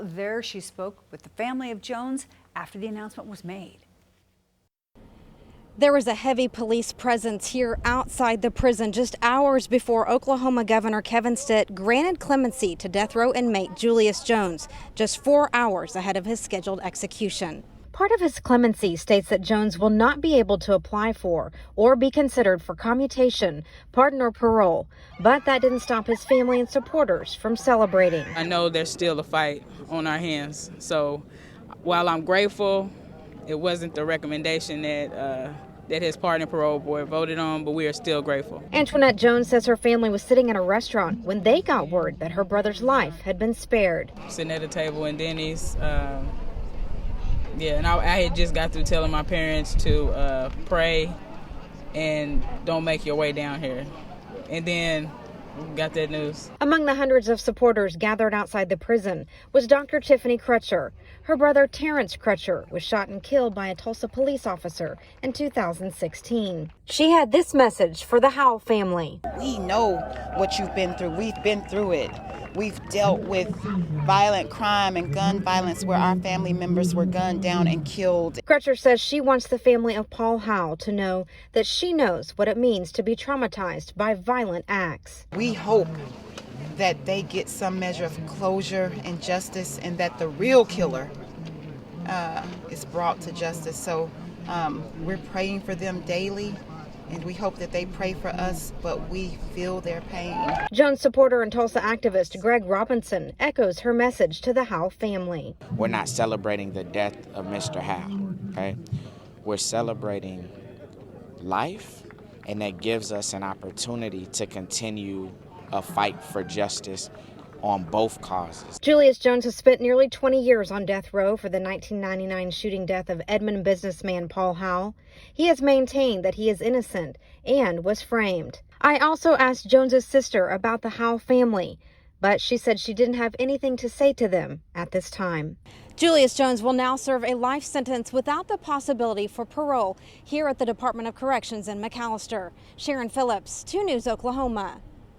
There she spoke with the family of Jones after the announcement was made. There was a heavy police presence here outside the prison just hours before Oklahoma Governor Kevin Stitt granted clemency to death row inmate Julius Jones, just 4 hours ahead of his scheduled execution. Part of his clemency states that Jones will not be able to apply for or be considered for commutation, pardon, or parole, but that didn't stop his family and supporters from celebrating. I know there's still a fight on our hands, so while I'm grateful, it wasn't the recommendation that his pardon and parole board voted on, but we are still grateful. Antoinette Jones says her family was sitting in a restaurant when they got word that her brother's life had been spared. Sitting at a table in Denny's, and I had just got through telling my parents to pray and don't make your way down here. And then got that news. Among the hundreds of supporters gathered outside the prison was Dr. Tiffany CRUTCHER. Her brother Terrence CRUTCHER was shot and killed by a Tulsa police officer in 2016. She had this message for the Howell family. We know what you've been through. We've been through it. We've dealt with violent crime and gun violence where our family members were gunned down and killed. CRUTCHER says she wants the family of Paul Howell to know that she knows what it means to be traumatized by violent acts. We hope that they get some measure of closure and justice, and that the real killer is brought to justice. So we're praying for them daily, and we hope that they pray for us, but we feel their pain. Jones supporter and Tulsa activist Greg Robinson echoes her message to the Howell family. We're not celebrating the death of Mr. Howell, okay? We're celebrating life, and that gives us an opportunity to continue a fight for justice on both causes. Julius Jones has spent nearly 20 years on death row for the 1999 shooting death of Edmond businessman Paul Howell. He has maintained that he is innocent and was framed. I also asked Jones's sister about the Howell family, but she said she didn't have anything to say to them at this time. Julius Jones will now serve a life sentence without the possibility for parole here at the Department of Corrections in McAlester. Sharon Phillips, 2 News, Oklahoma.